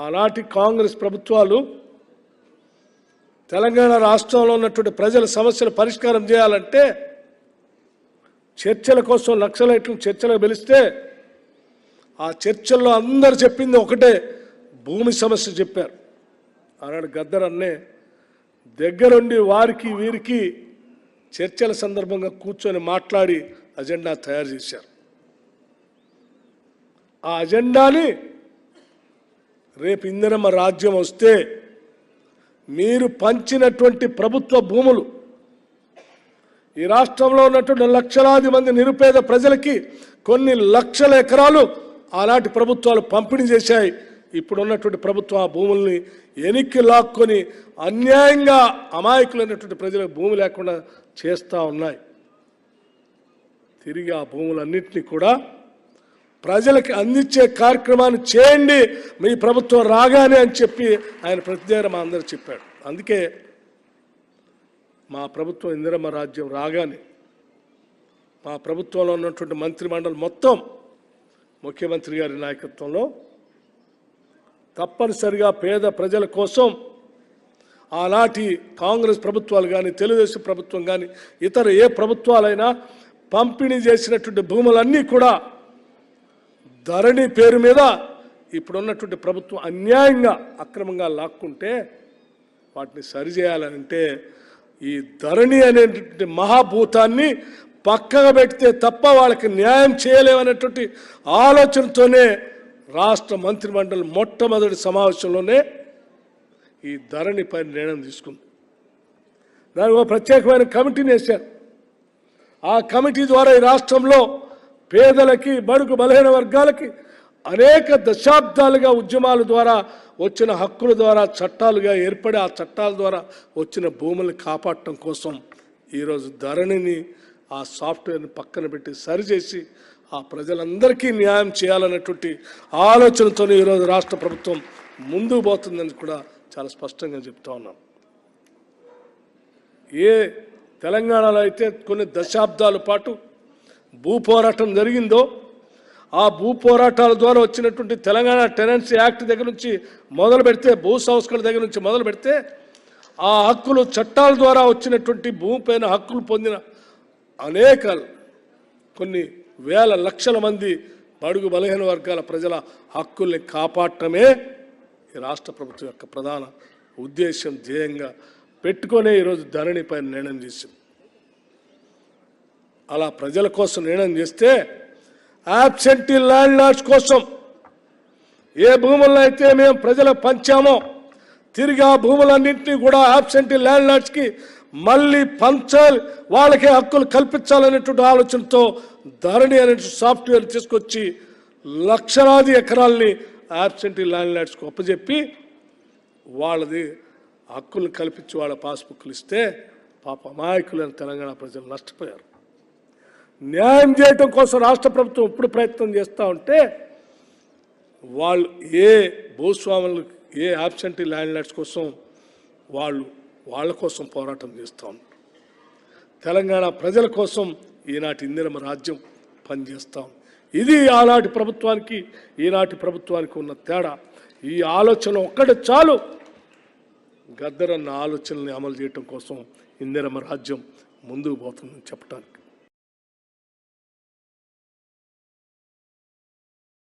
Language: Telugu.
ఆనాటి కాంగ్రెస్ ప్రభుత్వాలు తెలంగాణ రాష్ట్రంలో ఉన్నటువంటి ప్రజల సమస్యలు పరిష్కారం చేయాలంటే చర్చల కోసం నక్సలైట్లను చర్చలకు పిలిస్తే ఆ చర్చల్లో అందరు చెప్పింది ఒకటే, భూమి సమస్య చెప్పారు. ఆనాడు గద్దర్ అన్నే దగ్గరుండి వారికి వీరికి చర్చల సందర్భంగా కూర్చొని మాట్లాడి అజెండా తయారు చేశారు. ఆ అజెండాని రేపు ఇందిరమ్మ రాజ్యం వస్తే మీరు పంచినటువంటి ప్రభుత్వ భూములు ఈ రాష్ట్రంలో ఉన్నటువంటి లక్షలాది మంది నిరుపేద ప్రజలకి కొన్ని లక్షల ఎకరాలు ఆనాటి ప్రభుత్వాలు పంపిణీ చేశాయి. ఇప్పుడు ఉన్నటువంటి ప్రభుత్వం ఆ భూముల్ని ఎనిక్కి లాక్కొని అన్యాయంగా అమాయకులైనటువంటి ప్రజలకు భూమి లేకుండా చేస్తూ ఉన్నాయి. తిరిగి ఆ భూములన్నింటినీ కూడా ప్రజలకి అందించే కార్యక్రమాన్ని చేయండి మీ ప్రభుత్వం రాగానే అని చెప్పి ఆయన ప్రతి దగ్గర మా అందరూ చెప్పాడు. అందుకే మా ప్రభుత్వం ఇందిరమ్మ రాజ్యం రాగానే మా ప్రభుత్వంలో ఉన్నటువంటి మంత్రిమండలి మొత్తం ముఖ్యమంత్రి గారి నాయకత్వంలో తప్పనిసరిగా పేద ప్రజల కోసం ఆనాటి కాంగ్రెస్ ప్రభుత్వాలు కానీ తెలుగుదేశం ప్రభుత్వం కానీ ఇతర ఏ ప్రభుత్వాలైనా పంపిణీ చేసినటువంటి భూములన్నీ కూడా ధరణి పేరు మీద ఇప్పుడున్నటువంటి ప్రభుత్వం అన్యాయంగా అక్రమంగా లాక్కుంటే వాటిని సరిచేయాలంటే ఈ ధరణి అనేటువంటి మహాభూతాన్ని పక్కగా పెడితే తప్ప వాళ్ళకి న్యాయం చేయలేమనేటువంటి ఆలోచనతోనే రాష్ట్ర మంత్రిమండలి మొట్టమొదటి సమావేశంలోనే ఈ ధరణిపై నిర్ణయం తీసుకుంది. దానికి ఒక ప్రత్యేకమైన కమిటీని వేశారు. ఆ కమిటీ ద్వారా ఈ రాష్ట్రంలో పేదలకి బడుగు బలహీన వర్గాలకి అనేక దశాబ్దాలుగా ఉద్యమాల ద్వారా వచ్చిన హక్కుల ద్వారా చట్టాలుగా ఏర్పడి ఆ చట్టాల ద్వారా వచ్చిన భూముల్ని కాపాడటం కోసం ఈరోజు ధరణిని ఆ సాఫ్ట్వేర్ని పక్కన పెట్టి సరిచేసి ఆ ప్రజలందరికీ న్యాయం చేయాలన్నటువంటి ఆలోచనతో ఈరోజు రాష్ట్ర ప్రభుత్వం ముందుకు పోతుందని కూడా చాలా స్పష్టంగా చెప్తా ఉన్నాం. ఏ తెలంగాణలో అయితే కొన్ని దశాబ్దాల పాటు భూ పోరాటం జరిగిందో ఆ భూ పోరాటాల ద్వారా వచ్చినటువంటి తెలంగాణ టెనెన్సీ యాక్ట్ దగ్గర నుంచి మొదలు పెడితే భూ సంస్కరణ దగ్గర నుంచి మొదలు పెడితే ఆ హక్కులు చట్టాల ద్వారా వచ్చినటువంటి భూమిపైన హక్కులు పొందిన అనేక కొన్ని వేల లక్షల మంది బడుగు బలహీన వర్గాల ప్రజల హక్కుల్ని కాపాడటమే ఈ రాష్ట్ర ప్రభుత్వం యొక్క ప్రధాన ఉద్దేశం ధ్యేయంగా పెట్టుకునే ఈరోజు ధరణిపై నిర్ణయం చేసింది. అలా ప్రజల కోసం నిర్ణయం చేస్తే యాబ్సెంటీ ల్యాండ్ లార్డ్స్ కోసం ఏ భూములను అయితే మేము ప్రజలకు పంచామో తిరిగి ఆ భూములన్నింటినీ కూడా యాబ్సెంటీ ల్యాండ్ లార్డ్స్కి మళ్ళీ పంచాలి, వాళ్ళకే హక్కులు కల్పించాలనేటువంటి ఆలోచనతో ధరణి అనే సాఫ్ట్వేర్ తీసుకొచ్చి లక్షలాది ఎకరాలని యాబ్సెంటీ ల్యాండ్ లార్డ్స్కి ఒప్పజెప్పి వాళ్ళది హక్కులను కల్పించి వాళ్ళ పాస్బుక్లు ఇస్తే పాప అమాయకులైన తెలంగాణ ప్రజలు నష్టపోయారు. న్యాయం చేయటం కోసం రాష్ట్ర ప్రభుత్వం ఇప్పుడు ప్రయత్నం చేస్తూ ఉంటే వాళ్ళు ఏ భూస్వాములు ఏ యాబ్సెంటీ ల్యాండ్ లార్డ్స్ కోసం వాళ్ళ కోసం పోరాటం చేస్తూ ఉన్నారు. తెలంగాణ ప్రజల కోసం ఈనాటి ఇందిరమ్మ రాజ్యం పనిచేస్తాం. ఇది ఆనాటి ప్రభుత్వానికి ఈనాటి ప్రభుత్వానికి ఉన్న తేడా. ఈ ఆలోచన ఒక్కటి చాలు గద్దరన్న ఆలోచనల్ని అమలు చేయటం కోసం ఇందిరమ్మ రాజ్యం ముందుకు పోతుందని చెప్పడానికి.